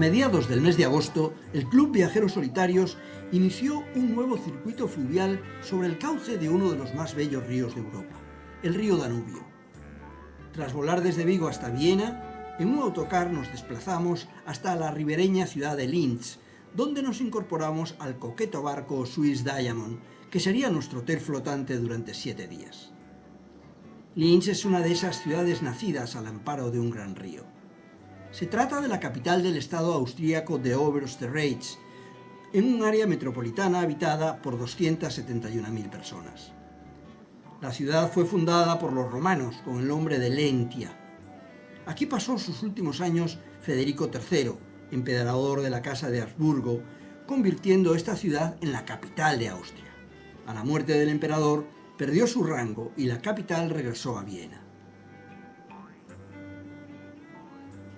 mediados del mes de agosto, el Club Viajeros Solitarios inició un nuevo circuito fluvial sobre el cauce de uno de los más bellos ríos de Europa, el río Danubio. Tras volar desde Vigo hasta Viena, en un autocar nos desplazamos hasta la ribereña ciudad de Linz, donde nos incorporamos al coqueto barco Swiss Diamond, que sería nuestro hotel flotante durante 7 días. Linz es una de esas ciudades nacidas al amparo de un gran río. Se trata de la capital del estado austríaco de Oberösterreich, en un área metropolitana habitada por 271.000 personas. La ciudad fue fundada por los romanos con el nombre de Lentia. Aquí pasó sus últimos años Federico III, emperador de la Casa de Habsburgo, convirtiendo esta ciudad en la capital de Austria. A la muerte del emperador, perdió su rango y la capital regresó a Viena.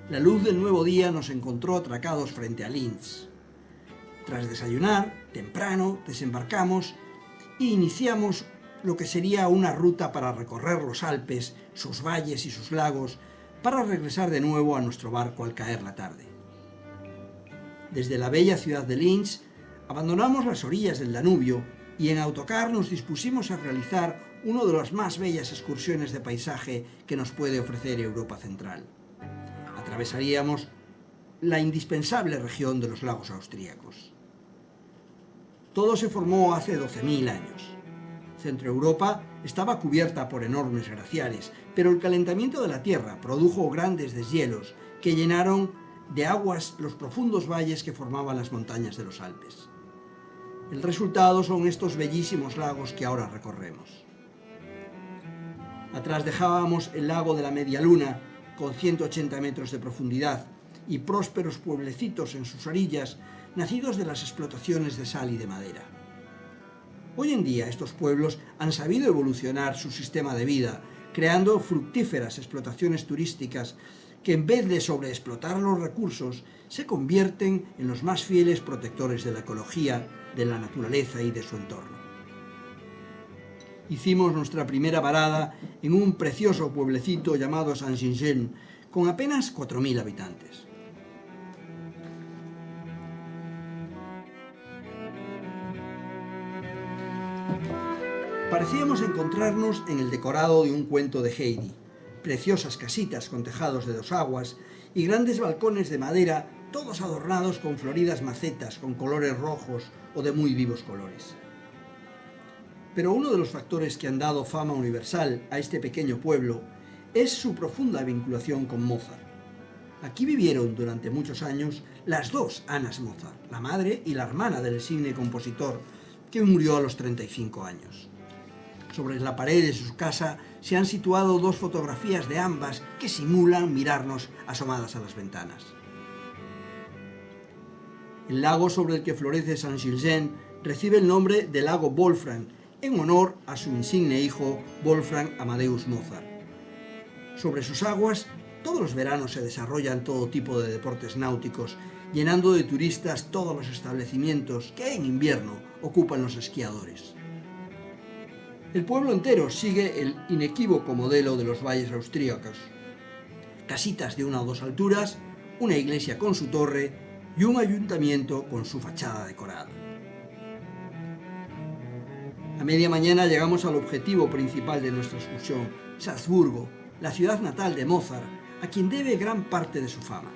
La luz del nuevo día nos encontró atracados frente a Linz. Tras desayunar, temprano, desembarcamos e iniciamos lo que sería una ruta para recorrer los Alpes, sus valles y sus lagos, para regresar de nuevo a nuestro barco al caer la tarde. Desde la bella ciudad de Linz, abandonamos las orillas del Danubio y en autocar nos dispusimos a realizar una de las más bellas excursiones de paisaje que nos puede ofrecer Europa Central. Atravesaríamos la indispensable región de los lagos austríacos. Todo se formó hace 12.000 años. Centroeuropa estaba cubierta por enormes glaciares, pero el calentamiento de la Tierra produjo grandes deshielos que llenaron de aguas los profundos valles que formaban las montañas de los Alpes. El resultado son estos bellísimos lagos que ahora recorremos. Atrás dejábamos el lago de la Media Luna, con 180 metros de profundidad, y prósperos pueblecitos en sus orillas, nacidos de las explotaciones de sal y de madera. Hoy en día estos pueblos han sabido evolucionar su sistema de vida, creando fructíferas explotaciones turísticas que en vez de sobreexplotar los recursos, se convierten en los más fieles protectores de la ecología, de la naturaleza y de su entorno. Hicimos nuestra primera parada en un precioso pueblecito llamado Saint-Gingin, con apenas 4.000 habitantes. Parecíamos encontrarnos en el decorado de un cuento de Heidi, preciosas casitas con tejados de 2 aguas y grandes balcones de madera, todos adornados con floridas macetas con colores rojos o de muy vivos colores. Pero uno de los factores que han dado fama universal a este pequeño pueblo es su profunda vinculación con Mozart. Aquí vivieron durante muchos años las 2 Annas Mozart, la madre y la hermana del eximio compositor, que murió a los 35 años. Sobre la pared de su casa se han situado 2 fotografías de ambas que simulan mirarnos asomadas a las ventanas. El lago sobre el que florece Saint-Gilgen recibe el nombre de lago Wolfram, en honor a su insigne hijo Wolfgang Amadeus Mozart. Sobre sus aguas, todos los veranos se desarrollan todo tipo de deportes náuticos, llenando de turistas todos los establecimientos que en invierno ocupan los esquiadores. El pueblo entero sigue el inequívoco modelo de los valles austríacos. Casitas de 1 o 2 alturas, una iglesia con su torre y un ayuntamiento con su fachada decorada. A media mañana llegamos al objetivo principal de nuestra excursión, Salzburgo, la ciudad natal de Mozart, a quien debe gran parte de su fama.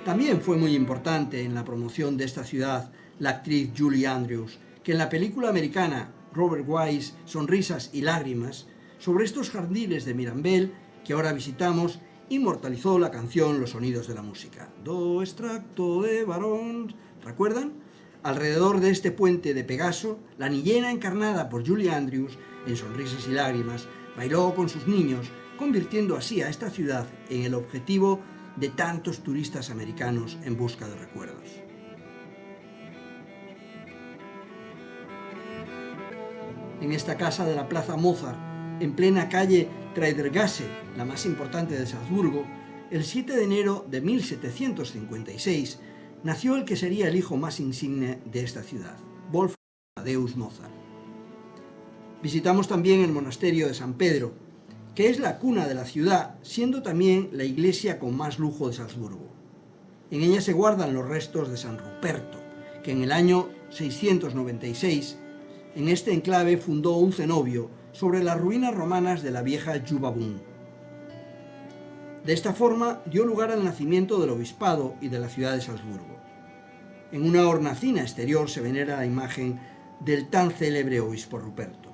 También fue muy importante en la promoción de esta ciudad la actriz Julie Andrews, que en la película americana Robert Wise, Sonrisas y Lágrimas, sobre estos jardines de Mirambel, que ahora visitamos, inmortalizó la canción Los sonidos de la música. Do extracto de varón, ¿recuerdan? Alrededor de este puente de Pegaso, la niñera encarnada por Julie Andrews en Sonrisas y Lágrimas bailó con sus niños, convirtiendo así a esta ciudad en el objetivo de tantos turistas americanos en busca de recuerdos. En esta casa de la Plaza Mozart, en plena calle Traidergasse, la más importante de Salzburgo, el 7 de enero de 1756, nació el que sería el hijo más insigne de esta ciudad, Wolfgang Amadeus Mozart. Visitamos también el monasterio de San Pedro, que es la cuna de la ciudad, siendo también la iglesia con más lujo de Salzburgo. En ella se guardan los restos de San Ruperto, que en el año 696 en este enclave fundó un cenobio sobre las ruinas romanas de la vieja Jubabun. De esta forma dio lugar al nacimiento del obispado y de la ciudad de Salzburgo. En una hornacina exterior se venera la imagen del tan célebre obispo Ruperto.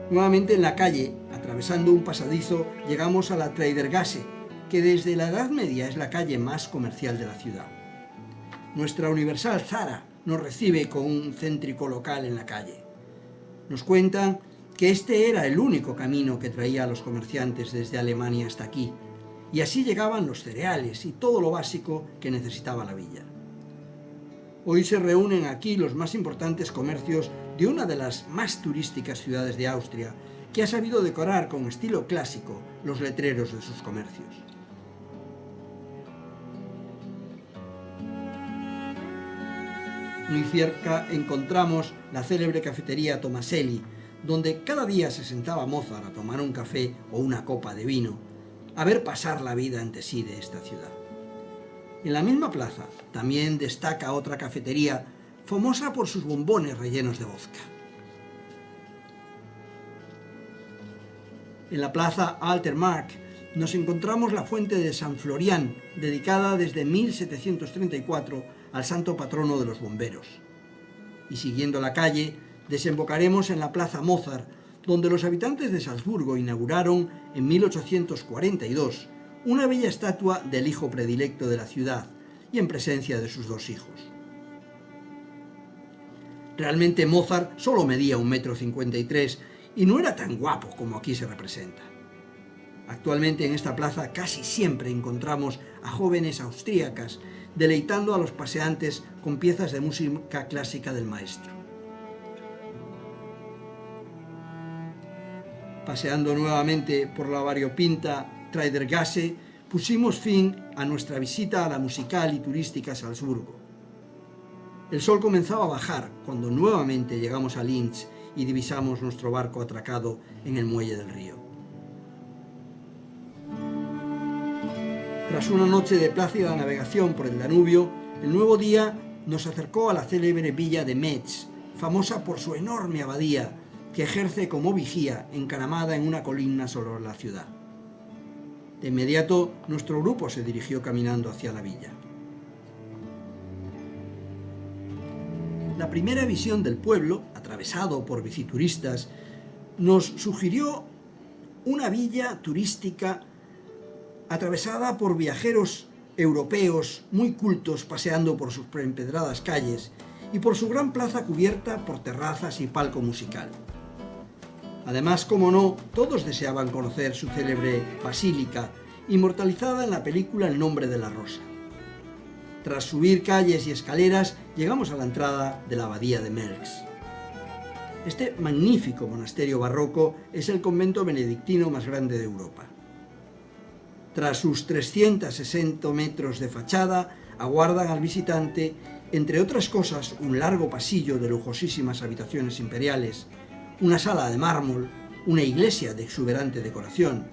Nuevamente en la calle, atravesando un pasadizo, llegamos a la Traidergasse, que desde la Edad Media es la calle más comercial de la ciudad. Nuestra Universal Zara nos recibe con un céntrico local en la calle. Nos cuentan que este era el único camino que traía a los comerciantes desde Alemania hasta aquí, y así llegaban los cereales y todo lo básico que necesitaba la villa. Hoy se reúnen aquí los más importantes comercios de una de las más turísticas ciudades de Austria, que ha sabido decorar con estilo clásico los letreros de sus comercios. Muy cerca encontramos la célebre cafetería Tomaselli, donde cada día se sentaba Mozart a tomar un café o una copa de vino, a ver pasar la vida ante sí de esta ciudad. En la misma plaza también destaca otra cafetería famosa por sus bombones rellenos de vodka. En la plaza Alter Markt nos encontramos la fuente de San Florián, dedicada desde 1734 al santo patrono de los bomberos. Y siguiendo la calle, desembocaremos en la plaza Mozart, donde los habitantes de Salzburgo inauguraron en 1842 una bella estatua del hijo predilecto de la ciudad y en presencia de sus dos hijos. Realmente Mozart solo medía 1,53 m y no era tan guapo como aquí se representa. Actualmente en esta plaza casi siempre encontramos a jóvenes austríacas deleitando a los paseantes con piezas de música clásica del maestro. Paseando nuevamente por la variopinta Traidergasse, pusimos fin a nuestra visita a la musical y turística Salzburgo. El sol comenzaba a bajar cuando nuevamente llegamos a Linz y divisamos nuestro barco atracado en el muelle del río. Tras una noche de plácida navegación por el Danubio, el nuevo día nos acercó a la célebre villa de Metz, famosa por su enorme abadía, que ejerce como vigía encaramada en una colina sobre la ciudad. De inmediato, nuestro grupo se dirigió caminando hacia la villa. La primera visión del pueblo, atravesado por bicituristas, nos sugirió una villa turística atravesada por viajeros europeos muy cultos paseando por sus empedradas calles y por su gran plaza cubierta por terrazas y palco musical. Además, como no, todos deseaban conocer su célebre basílica, inmortalizada en la película El nombre de la rosa. Tras subir calles y escaleras, llegamos a la entrada de la abadía de Melx. Este magnífico monasterio barroco es el convento benedictino más grande de Europa. Tras sus 360 metros de fachada, aguardan al visitante, entre otras cosas, un largo pasillo de lujosísimas habitaciones imperiales, una sala de mármol, una iglesia de exuberante decoración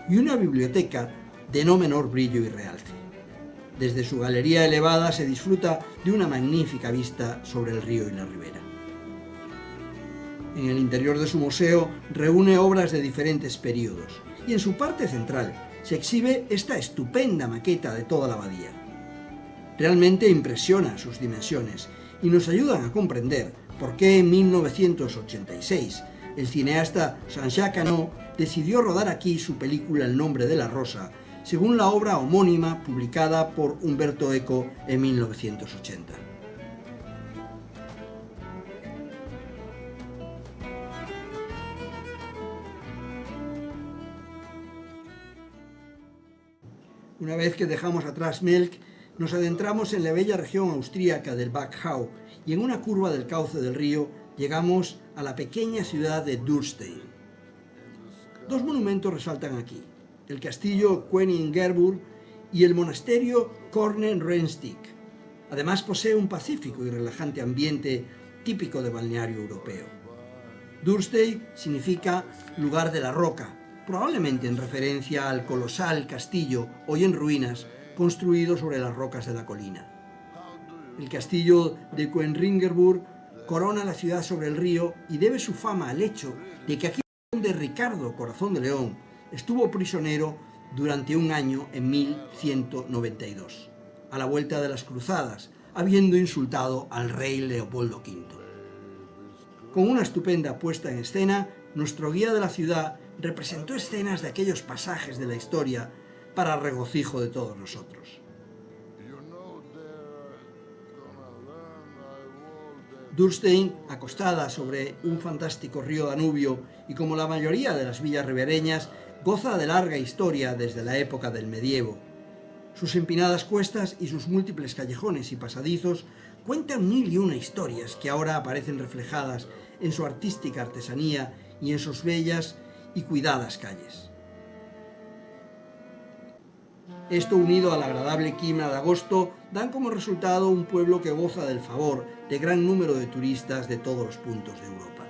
y una biblioteca de no menor brillo y realce. Desde su galería elevada se disfruta de una magnífica vista sobre el río y la ribera. En el interior de su museo reúne obras de diferentes períodos y en su parte central se exhibe esta estupenda maqueta de toda la abadía. Realmente impresiona sus dimensiones y nos ayudan a comprender por qué en 1986 el cineasta Jean-Jacques Hano decidió rodar aquí su película El nombre de la rosa, según la obra homónima publicada por Umberto Eco en 1980. Una vez que dejamos atrás Melk, nos adentramos en la bella región austríaca del Wachau y en una curva del cauce del río llegamos a la pequeña ciudad de Dürstein. Dos monumentos resaltan aquí: el castillo Königsberg y el monasterio Kornenrenstig. Además posee un pacífico y relajante ambiente típico de balneario europeo. Dürstein significa lugar de la roca, probablemente en referencia al colosal castillo, hoy en ruinas, construido sobre las rocas de la colina. El castillo de Coenringerburg corona la ciudad sobre el río y debe su fama al hecho de que aquí es donde Ricardo Corazón de León estuvo prisionero durante un año en 1192, a la vuelta de las cruzadas, habiendo insultado al rey Leopoldo V. Con una estupenda puesta en escena, nuestro guía de la ciudad representó escenas de aquellos pasajes de la historia para regocijo de todos nosotros. Dürstein, acostada sobre un fantástico río Danubio y como la mayoría de las villas ribereñas, goza de larga historia desde la época del medievo. Sus empinadas cuestas y sus múltiples callejones y pasadizos cuentan 1001 historias que ahora aparecen reflejadas en su artística artesanía y en sus bellas y cuidadas calles. Esto, unido al agradable clima de agosto, dan como resultado un pueblo que goza del favor de gran número de turistas de todos los puntos de Europa.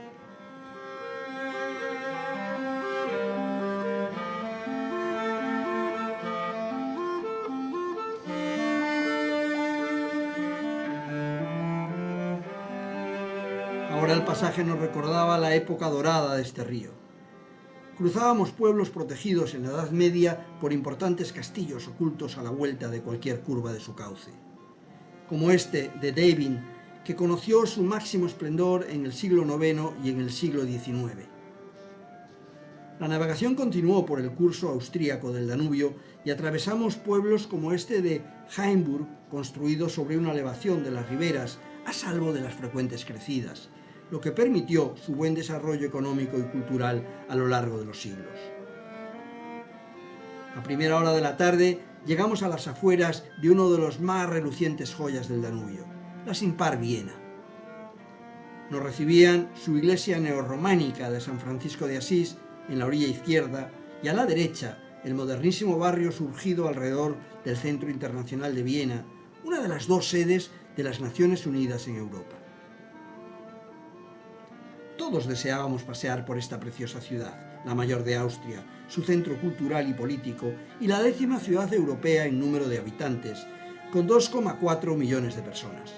Ahora el pasaje nos recordaba la época dorada de este río. Cruzábamos pueblos protegidos en la Edad Media por importantes castillos ocultos a la vuelta de cualquier curva de su cauce, como este de Devin, que conoció su máximo esplendor en el siglo IX y en el siglo XIX. La navegación continuó por el curso austríaco del Danubio y atravesamos pueblos como este de Hainburg, construido sobre una elevación de las riberas a salvo de las frecuentes crecidas, lo que permitió su buen desarrollo económico y cultural a lo largo de los siglos. A primera hora de la tarde llegamos a las afueras de uno de los más relucientes joyas del Danubio, la sin par Viena. Nos recibían su iglesia neorrománica de San Francisco de Asís en la orilla izquierda y a la derecha el modernísimo barrio surgido alrededor del Centro Internacional de Viena, una de las dos sedes de las Naciones Unidas en Europa. Todos deseábamos pasear por esta preciosa ciudad, la mayor de Austria, su centro cultural y político y la 10ª ciudad europea en número de habitantes, con 2,4 millones de personas.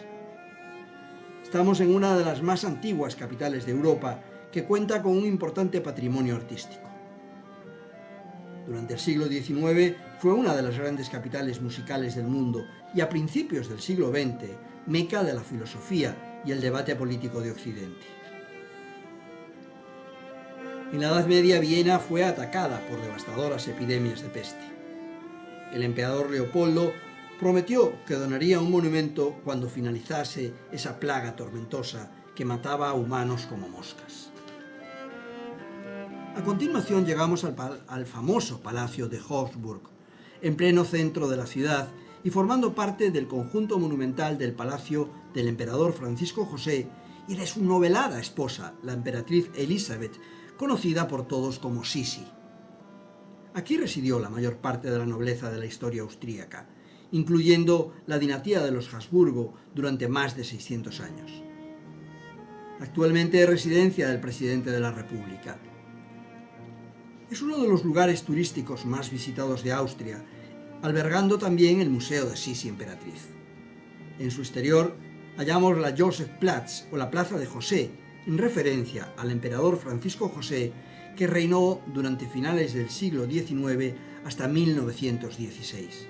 Estamos en una de las más antiguas capitales de Europa, que cuenta con un importante patrimonio artístico. Durante el siglo XIX fue una de las grandes capitales musicales del mundo y a principios del siglo XX, meca de la filosofía y el debate político de Occidente. En la Edad Media, Viena fue atacada por devastadoras epidemias de peste. El emperador Leopoldo prometió que donaría un monumento cuando finalizase esa plaga tormentosa que mataba a humanos como moscas. A continuación llegamos al famoso Palacio de Hofburg, en pleno centro de la ciudad y formando parte del conjunto monumental del Palacio del emperador Francisco José y de su novelada esposa, la emperatriz Elizabeth, conocida por todos como Sisi. Aquí residió la mayor parte de la nobleza de la historia austríaca, incluyendo la dinastía de los Habsburgo durante más de 600 años. Actualmente es residencia del presidente de la República. Es uno de los lugares turísticos más visitados de Austria, albergando también el Museo de Sisi Emperatriz. En su exterior hallamos la Josefplatz o la Plaza de José, en referencia al emperador Francisco José, que reinó durante finales del siglo XIX hasta 1916.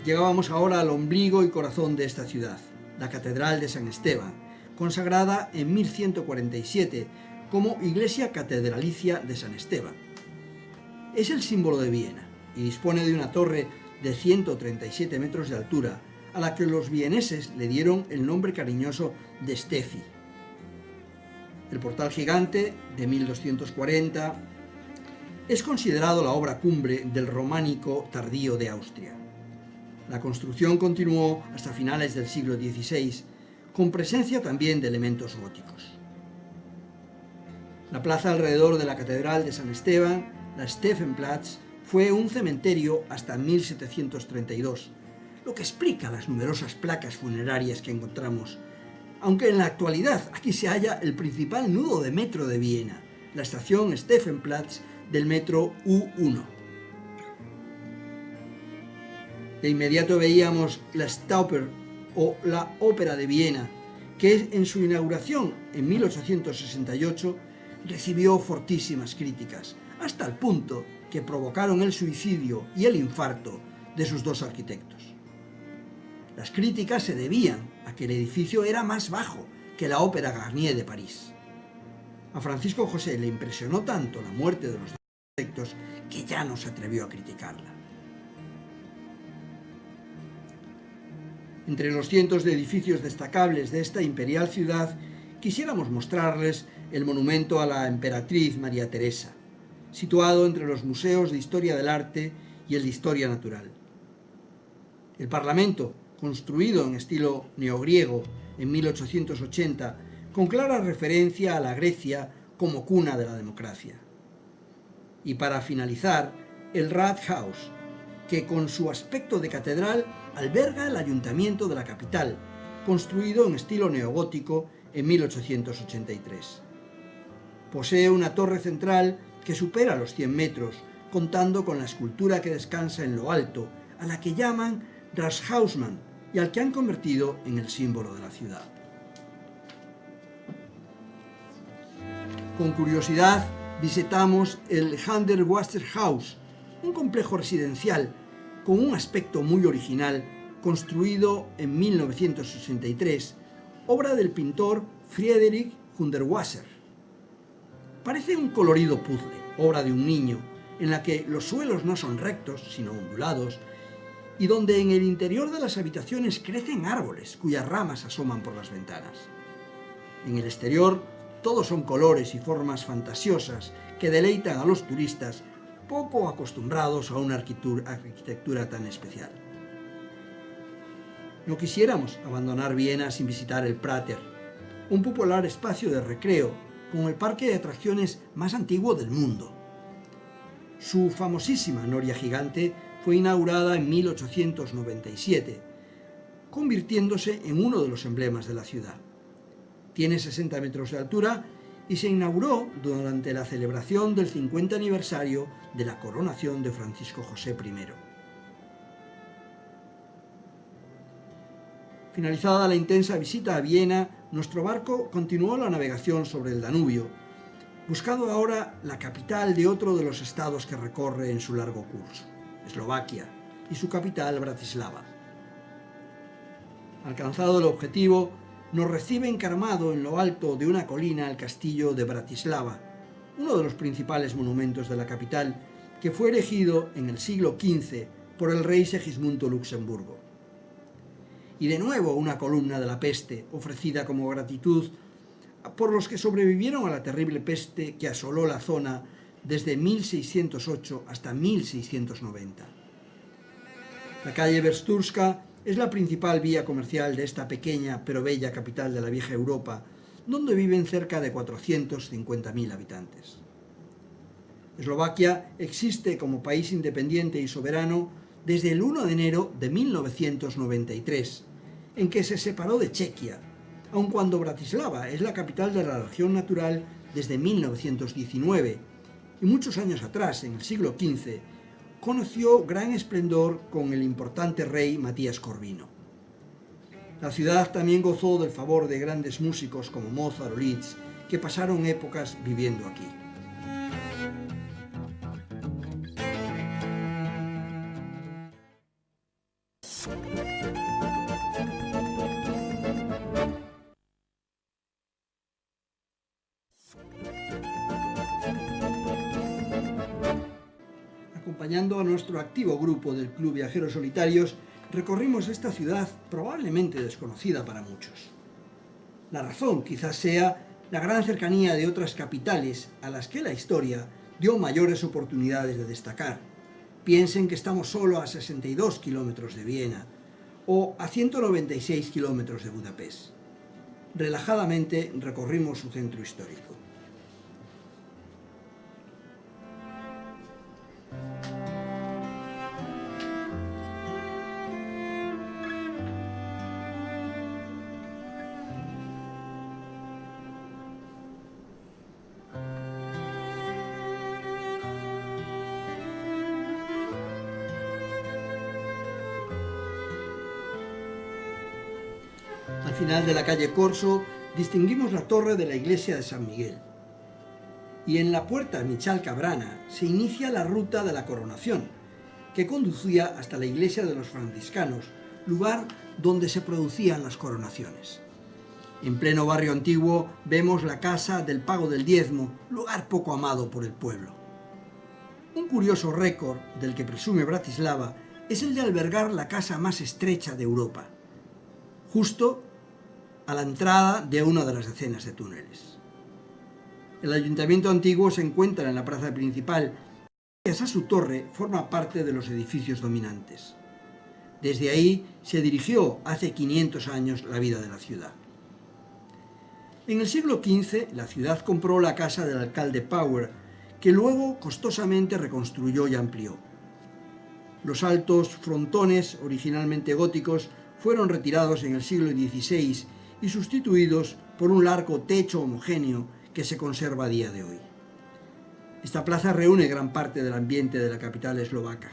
Llegábamos ahora al ombligo y corazón de esta ciudad, la Catedral de San Esteban, consagrada en 1147 como Iglesia Catedralicia de San Esteban. Es el símbolo de Viena y dispone de una torre de 137 metros de altura, a la que los vieneses le dieron el nombre cariñoso de Steffi. El portal gigante, de 1240, es considerado la obra cumbre del románico tardío de Austria. La construcción continuó hasta finales del siglo XVI, con presencia también de elementos góticos. La plaza alrededor de la Catedral de San Esteban, la Stephanplatz, fue un cementerio hasta 1732, lo que explica las numerosas placas funerarias que encontramos, aunque en la actualidad aquí se halla el principal nudo de metro de Viena, la estación Stephanplatz del metro U1. De inmediato veíamos la Staupper o la Ópera de Viena, que en su inauguración en 1868 recibió fortísimas críticas, hasta el punto que provocaron el suicidio y el infarto de sus dos arquitectos. Las críticas se debían a que el edificio era más bajo que la Ópera Garnier de París. A Francisco José le impresionó tanto la muerte de los dos arquitectos que ya no se atrevió a criticarla. Entre los cientos de edificios destacables de esta imperial ciudad, quisiéramos mostrarles el monumento a la emperatriz María Teresa, situado entre los museos de Historia del Arte y el de Historia Natural. El Parlamento, construido en estilo neogriego en 1880, con clara referencia a la Grecia como cuna de la democracia. Y para finalizar, el Rathaus, que con su aspecto de catedral alberga el ayuntamiento de la capital, construido en estilo neogótico en 1883. Posee una torre central que supera los 100 metros, contando con la escultura que descansa en lo alto, a la que llaman Rathausmann y al que han convertido en el símbolo de la ciudad. Con curiosidad visitamos el Hundertwasserhaus, un complejo residencial con un aspecto muy original, construido en 1963, obra del pintor Friedrich Hundertwasser. Parece un colorido puzzle, obra de un niño, en la que los suelos no son rectos, sino ondulados, y donde en el interior de las habitaciones crecen árboles cuyas ramas asoman por las ventanas. En el exterior, todos son colores y formas fantasiosas que deleitan a los turistas poco acostumbrados a una arquitectura tan especial. No quisiéramos abandonar Viena sin visitar el Prater, un popular espacio de recreo con el parque de atracciones más antiguo del mundo. Su famosísima noria gigante fue inaugurada en 1897, convirtiéndose en uno de los emblemas de la ciudad. Tiene 60 metros de altura y se inauguró durante la celebración del 50 aniversario de la coronación de Francisco José I. Finalizada la intensa visita a Viena, nuestro barco continuó la navegación sobre el Danubio, buscando ahora la capital de otro de los estados que recorre en su largo curso, Eslovaquia, y su capital, Bratislava. Alcanzado el objetivo, nos recibe encaramado en lo alto de una colina el castillo de Bratislava, uno de los principales monumentos de la capital, que fue erigido en el siglo XV por el rey Segismundo Luxemburgo. Y de nuevo una columna de la peste, ofrecida como gratitud por los que sobrevivieron a la terrible peste que asoló la zona desde 1608 hasta 1690. La calle Berszturska es la principal vía comercial de esta pequeña pero bella capital de la vieja Europa, donde viven cerca de 450.000 habitantes. Eslovaquia existe como país independiente y soberano desde el 1 de enero de 1993, en que se separó de Chequia, aun cuando Bratislava es la capital de la región natural desde 1919, y muchos años atrás, en el siglo XV, conoció gran esplendor con el importante rey Matías Corvino. La ciudad también gozó del favor de grandes músicos como Mozart o Liszt, que pasaron épocas viviendo aquí. Acompañando a nuestro activo grupo del Club Viajeros Solitarios, recorrimos esta ciudad probablemente desconocida para muchos. La razón quizás sea la gran cercanía de otras capitales a las que la historia dio mayores oportunidades de destacar. Piensen que estamos solo a 62 kilómetros de Viena o a 196 kilómetros de Budapest. Relajadamente recorrimos su centro histórico. final de la calle Corso distinguimos la torre de la iglesia de San Miguel. Y en la puerta Michal Cabrana se inicia la ruta de la coronación, que conducía hasta la iglesia de los franciscanos, lugar donde se producían las coronaciones. En pleno barrio antiguo vemos la casa del pago del diezmo, lugar poco amado por el pueblo. Un curioso récord del que presume Bratislava es el de albergar la casa más estrecha de Europa, justo a la entrada de una de las decenas de túneles. El ayuntamiento antiguo se encuentra en la plaza principal y gracias a su torre forma parte de los edificios dominantes. Desde ahí se dirigió hace 500 años la vida de la ciudad. En el siglo XV la ciudad compró la casa del alcalde Power, que luego costosamente reconstruyó y amplió. Los altos frontones, originalmente góticos, fueron retirados en el siglo XVI y sustituidos por un largo techo homogéneo que se conserva a día de hoy. Esta plaza reúne gran parte del ambiente de la capital eslovaca.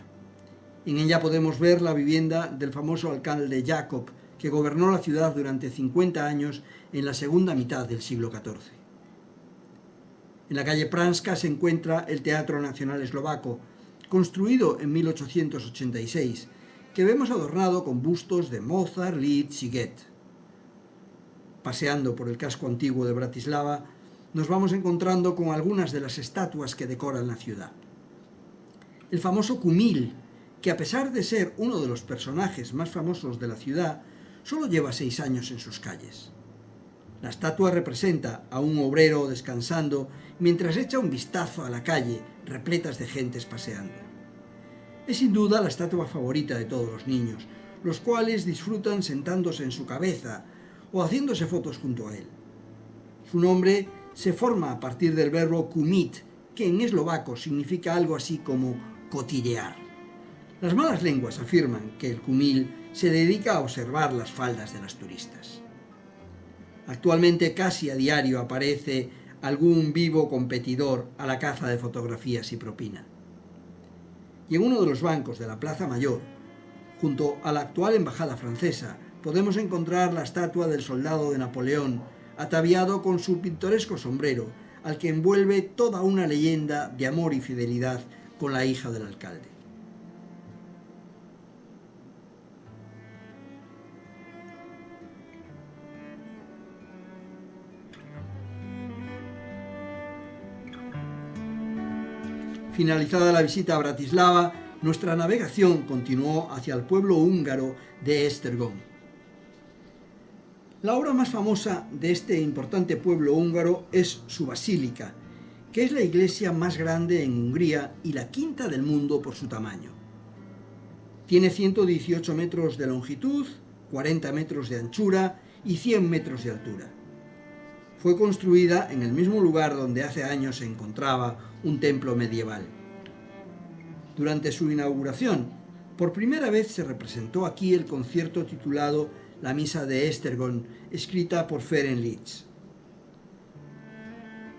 En ella podemos ver la vivienda del famoso alcalde Jakub, que gobernó la ciudad durante 50 años en la segunda mitad del siglo XIV. En la calle Pranska se encuentra el Teatro Nacional Eslovaco, construido en 1886, que vemos adornado con bustos de Mozart, Liszt y Goethe. Paseando por el casco antiguo de Bratislava, nos vamos encontrando con algunas de las estatuas que decoran la ciudad. El famoso Kumil, que a pesar de ser uno de los personajes más famosos de la ciudad, solo lleva 6 años en sus calles. La estatua representa a un obrero descansando mientras echa un vistazo a la calle repletas de gentes paseando. Es sin duda la estatua favorita de todos los niños, los cuales disfrutan sentándose en su cabeza o haciéndose fotos junto a él. Su nombre se forma a partir del verbo kumit, que en eslovaco significa algo así como cotillear. Las malas lenguas afirman que el kumil se dedica a observar las faldas de las turistas. Actualmente casi a diario aparece algún vivo competidor a la caza de fotografías y propina. Y en uno de los bancos de la Plaza Mayor, junto a la actual embajada francesa, podemos encontrar la estatua del soldado de Napoleón, ataviado con su pintoresco sombrero, al que envuelve toda una leyenda de amor y fidelidad con la hija del alcalde. Finalizada la visita a Bratislava, nuestra navegación continuó hacia el pueblo húngaro de Esztergom. La obra más famosa de este importante pueblo húngaro es su basílica, que es la iglesia más grande en Hungría y la quinta del mundo por su tamaño. Tiene 118 metros de longitud, 40 metros de anchura y 100 metros de altura. Fue construida en el mismo lugar donde hace años se encontraba un templo medieval. Durante su inauguración, por primera vez se representó aquí el concierto titulado La Misa de Esztergom, escrita por Ferenc Liszt.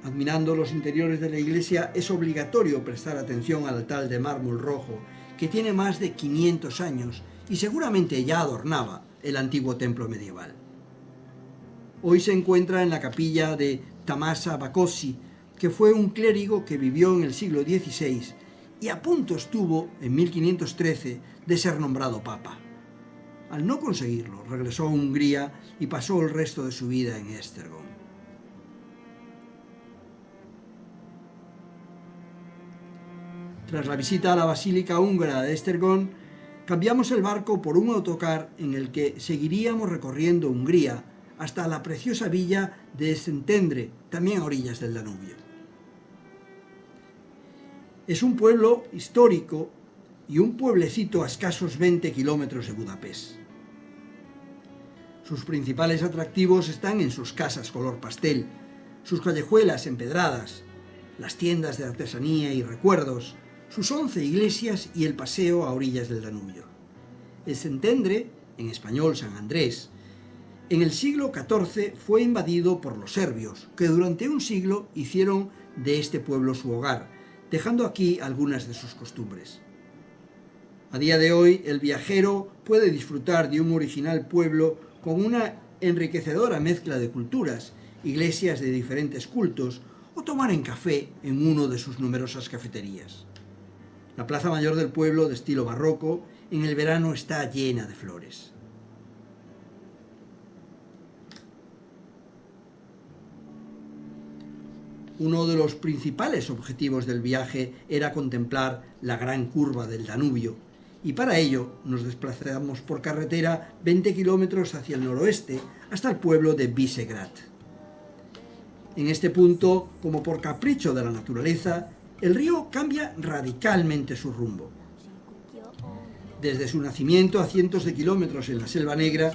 Admirando los interiores de la iglesia, es obligatorio prestar atención al altar de mármol rojo, que tiene más de 500 años y seguramente ya adornaba el antiguo templo medieval. Hoy se encuentra en la capilla de Tamás Bakosi, que fue un clérigo que vivió en el siglo XVI y a punto estuvo, en 1513, de ser nombrado papa. Al no conseguirlo, regresó a Hungría y pasó el resto de su vida en Esztergom. Tras la visita a la Basílica húngara de Esztergom, cambiamos el barco por un autocar en el que seguiríamos recorriendo Hungría hasta la preciosa villa de Szentendre, también a orillas del Danubio. Es un pueblo histórico y un pueblecito a escasos 20 kilómetros de Budapest. Sus principales atractivos están en sus casas color pastel, sus callejuelas empedradas, las tiendas de artesanía y recuerdos, sus 11 iglesias y el paseo a orillas del Danubio. El Szentendre, en español San Andrés, en el siglo XIV fue invadido por los serbios, que durante un siglo hicieron de este pueblo su hogar, dejando aquí algunas de sus costumbres. A día de hoy, el viajero puede disfrutar de un original pueblo con una enriquecedora mezcla de culturas, iglesias de diferentes cultos o tomar en café en uno de sus numerosas cafeterías. La plaza mayor del pueblo, de estilo barroco, en el verano está llena de flores. Uno de los principales objetivos del viaje era contemplar la gran curva del Danubio, y para ello nos desplazamos por carretera 20 kilómetros hacia el noroeste hasta el pueblo de Visegrad. En este punto, como por capricho de la naturaleza, el río cambia radicalmente su rumbo. Desde su nacimiento a cientos de kilómetros en la Selva Negra,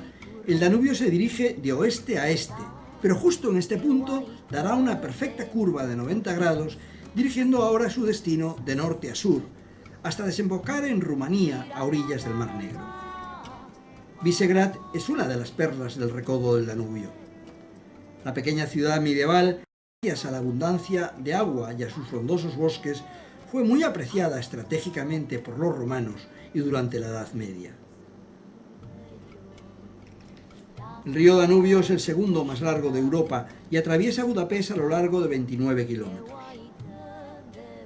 el Danubio se dirige de oeste a este, pero justo en este punto dará una perfecta curva de 90 grados, dirigiendo ahora su destino de norte a sur, hasta desembocar en Rumanía a orillas del Mar Negro. Visegrad es una de las perlas del recodo del Danubio. La pequeña ciudad medieval, gracias a la abundancia de agua y a sus frondosos bosques, fue muy apreciada estratégicamente por los romanos y durante la Edad Media. El río Danubio es el segundo más largo de Europa y atraviesa Budapest a lo largo de 29 kilómetros.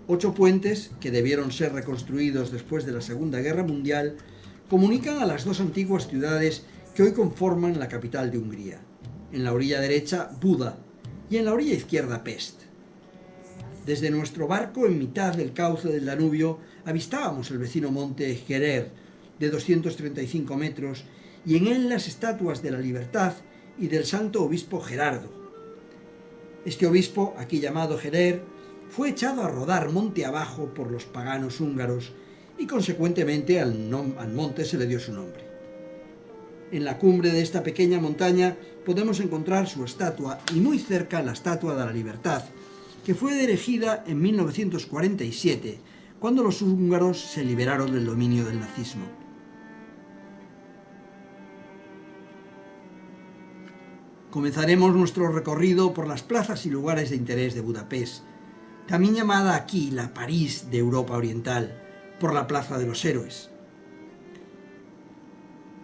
8 puentes, que debieron ser reconstruidos después de la Segunda Guerra Mundial, comunican a las dos antiguas ciudades que hoy conforman la capital de Hungría. En la orilla derecha, Buda, y en la orilla izquierda, Pest. Desde nuestro barco, en mitad del cauce del Danubio, avistábamos el vecino monte Gerer, de 235 metros, y en él las estatuas de la Libertad y del santo obispo Gerardo. Este obispo, aquí llamado Gerer, fue echado a rodar monte abajo por los paganos húngaros y consecuentemente al monte se le dio su nombre. En la cumbre de esta pequeña montaña podemos encontrar su estatua y muy cerca la Estatua de la Libertad, que fue erigida en 1947, cuando los húngaros se liberaron del dominio del nazismo. Comenzaremos nuestro recorrido por las plazas y lugares de interés de Budapest, también llamada aquí la París de Europa Oriental, por la Plaza de los Héroes.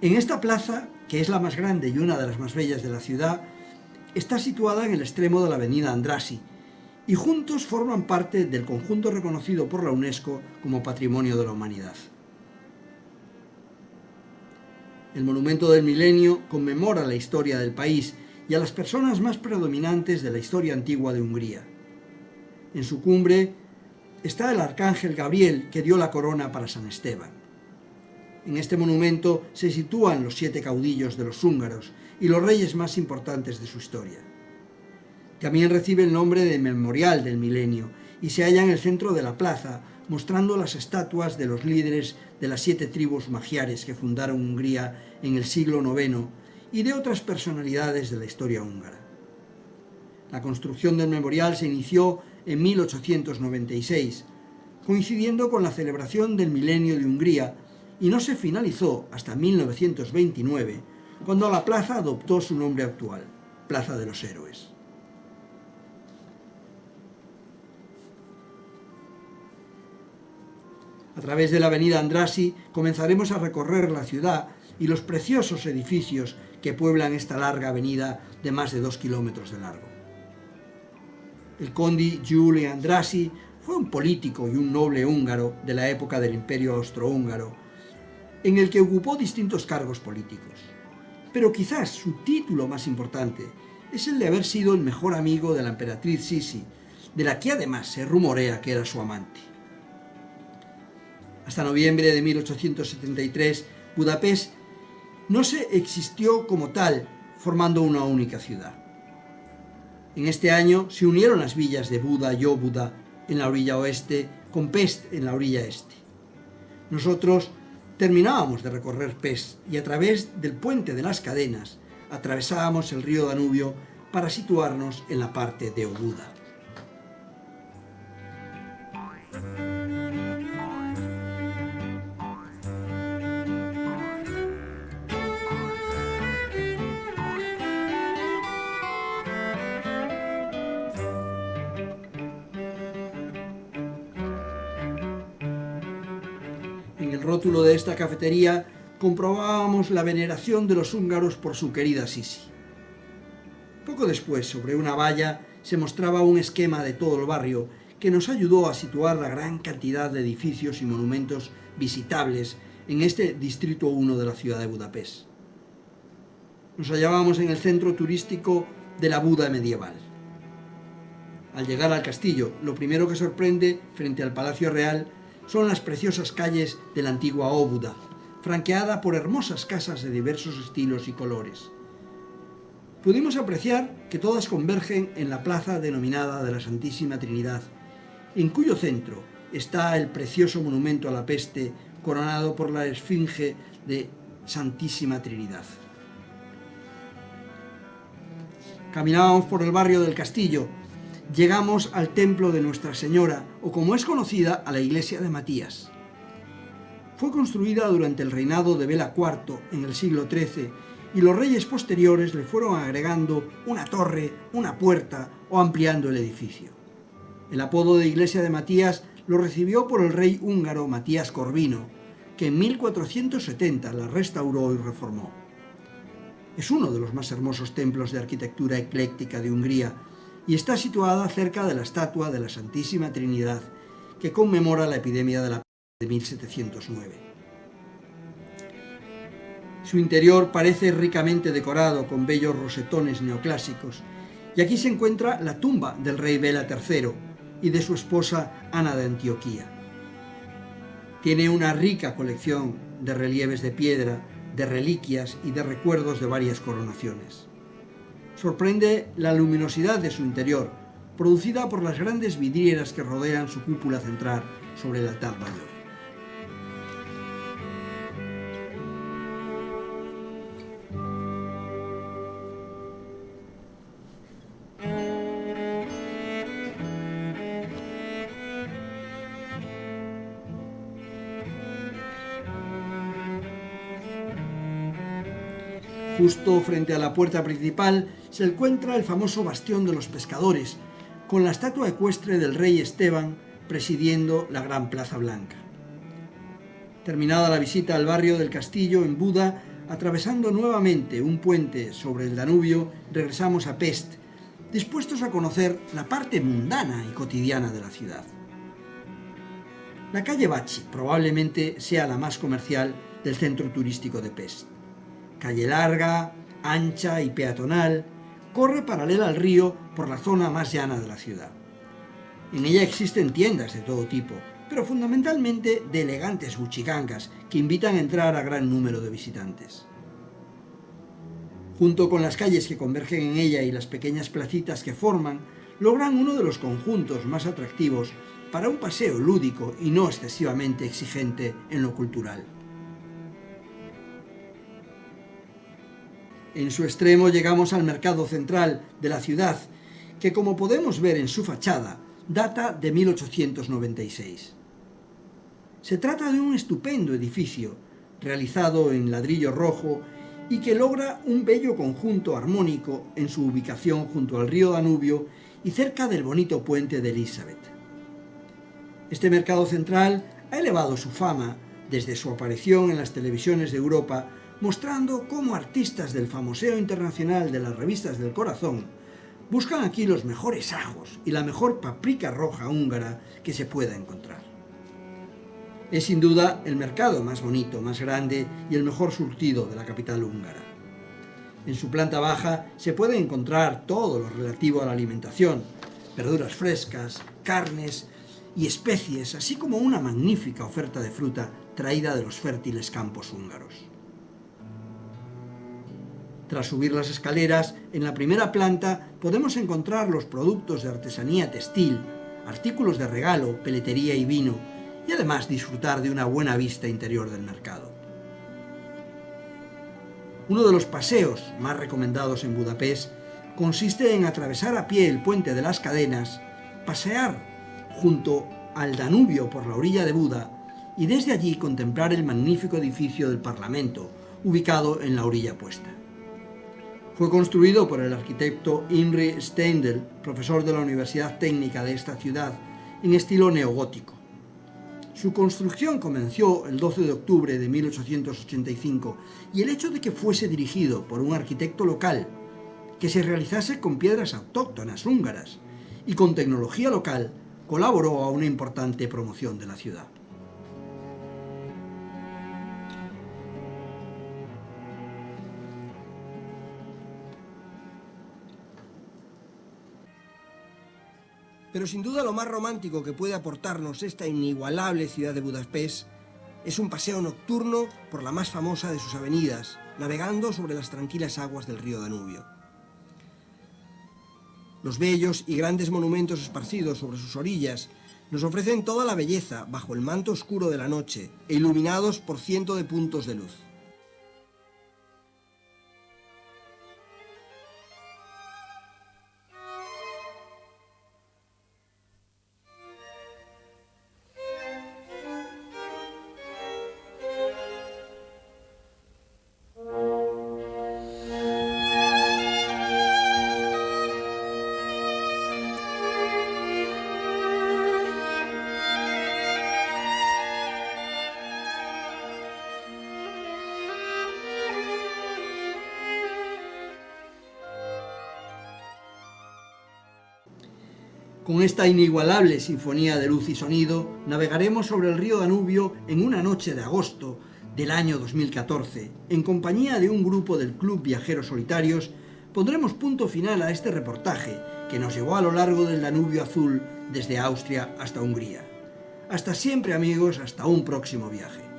En esta plaza, que es la más grande y una de las más bellas de la ciudad, está situada en el extremo de la avenida Andrássy, y juntos forman parte del conjunto reconocido por la UNESCO como Patrimonio de la Humanidad. El Monumento del Milenio conmemora la historia del país y a las personas más predominantes de la historia antigua de Hungría. En su cumbre está el arcángel Gabriel, que dio la corona para San Esteban. En este monumento se sitúan los 7 caudillos de los húngaros y los reyes más importantes de su historia. También recibe el nombre de Memorial del Milenio y se halla en el centro de la plaza, mostrando las estatuas de los líderes de las 7 tribus magiares que fundaron Hungría en el siglo IX y de otras personalidades de la historia húngara. La construcción del memorial se inició en 1896, coincidiendo con la celebración del Milenio de Hungría, y no se finalizó hasta 1929, cuando la plaza adoptó su nombre actual, Plaza de los Héroes. A través de la avenida Andrássy comenzaremos a recorrer la ciudad y los preciosos edificios que pueblan esta larga avenida de más de 2 kilómetros de largo. El conde Gyula Andrássy fue un político y un noble húngaro de la época del Imperio Austrohúngaro, en el que ocupó distintos cargos políticos. Pero quizás su título más importante es el de haber sido el mejor amigo de la emperatriz Sisi, de la que además se rumorea que era su amante. Hasta noviembre de 1873, Budapest no se existió como tal, formando una única ciudad. En este año se unieron las villas de Buda y Óbuda en la orilla oeste con Pest en la orilla este. Nosotros terminábamos de recorrer Pest y a través del puente de las Cadenas atravesábamos el río Danubio para situarnos en la parte de Óbuda. En el rótulo de esta cafetería comprobábamos la veneración de los húngaros por su querida Sisi. Poco después, sobre una valla, se mostraba un esquema de todo el barrio que nos ayudó a situar la gran cantidad de edificios y monumentos visitables en este Distrito 1 de la ciudad de Budapest. Nos hallábamos en el centro turístico de la Buda medieval. Al llegar al castillo, lo primero que sorprende frente al Palacio Real son las preciosas calles de la antigua Óbuda, franqueada por hermosas casas de diversos estilos y colores. Pudimos apreciar que todas convergen en la plaza denominada de la Santísima Trinidad, en cuyo centro está el precioso monumento a la peste coronado por la esfinge de Santísima Trinidad. Caminábamos por el barrio del castillo, llegamos al templo de Nuestra Señora, o como es conocida, a la iglesia de Matías. Fue construida durante el reinado de Bela IV en el siglo XIII y los reyes posteriores le fueron agregando una torre, una puerta o ampliando el edificio. El apodo de iglesia de Matías lo recibió por el rey húngaro Matías Corvino, que en 1470 la restauró y reformó. Es uno de los más hermosos templos de arquitectura ecléctica de Hungría y está situada cerca de la estatua de la Santísima Trinidad, que conmemora la epidemia de la peste de 1709. Su interior parece ricamente decorado con bellos rosetones neoclásicos, y aquí se encuentra la tumba del rey Bela III y de su esposa Ana de Antioquía. Tiene una rica colección de relieves de piedra, de reliquias y de recuerdos de varias coronaciones. Sorprende la luminosidad de su interior, producida por las grandes vidrieras que rodean su cúpula central sobre el altar mayor. Justo frente a la puerta principal se encuentra el famoso Bastión de los Pescadores, con la estatua ecuestre del rey Esteban presidiendo la gran Plaza Blanca. Terminada la visita al barrio del castillo en Buda, atravesando nuevamente un puente sobre el Danubio, regresamos a Pest, dispuestos a conocer la parte mundana y cotidiana de la ciudad. La calle Váci probablemente sea la más comercial del centro turístico de Pest. Calle larga, ancha y peatonal, corre paralela al río por la zona más llana de la ciudad. En ella existen tiendas de todo tipo, pero fundamentalmente de elegantes buchigangas que invitan a entrar a gran número de visitantes. Junto con las calles que convergen en ella y las pequeñas placitas que forman, logran uno de los conjuntos más atractivos para un paseo lúdico y no excesivamente exigente en lo cultural. En su extremo llegamos al mercado central de la ciudad, que como podemos ver en su fachada, data de 1896. Se trata de un estupendo edificio, realizado en ladrillo rojo y que logra un bello conjunto armónico en su ubicación junto al río Danubio y cerca del bonito puente de Elizabeth. Este mercado central ha elevado su fama desde su aparición en las televisiones de Europa, mostrando cómo artistas del famoseo internacional de las revistas del corazón buscan aquí los mejores ajos y la mejor paprika roja húngara que se pueda encontrar. Es sin duda el mercado más bonito, más grande y el mejor surtido de la capital húngara. En su planta baja se puede encontrar todo lo relativo a la alimentación, verduras frescas, carnes y especies, así como una magnífica oferta de fruta traída de los fértiles campos húngaros. Tras subir las escaleras, en la primera planta podemos encontrar los productos de artesanía textil, artículos de regalo, peletería y vino, y además disfrutar de una buena vista interior del mercado. Uno de los paseos más recomendados en Budapest consiste en atravesar a pie el puente de las Cadenas, pasear junto al Danubio por la orilla de Buda y desde allí contemplar el magnífico edificio del Parlamento, ubicado en la orilla opuesta. Fue construido por el arquitecto Imre Steindl, profesor de la Universidad Técnica de esta ciudad, en estilo neogótico. Su construcción comenzó el 12 de octubre de 1885 y el hecho de que fuese dirigido por un arquitecto local, que se realizase con piedras autóctonas húngaras y con tecnología local colaboró a una importante promoción de la ciudad. Pero sin duda lo más romántico que puede aportarnos esta inigualable ciudad de Budapest es un paseo nocturno por la más famosa de sus avenidas, navegando sobre las tranquilas aguas del río Danubio. Los bellos y grandes monumentos esparcidos sobre sus orillas nos ofrecen toda la belleza bajo el manto oscuro de la noche e iluminados por cientos de puntos de luz. Con esta inigualable sinfonía de luz y sonido, navegaremos sobre el río Danubio en una noche de agosto del año 2014. En compañía de un grupo del Club Viajeros Solitarios, pondremos punto final a este reportaje que nos llevó a lo largo del Danubio Azul desde Austria hasta Hungría. Hasta siempre, amigos, hasta un próximo viaje.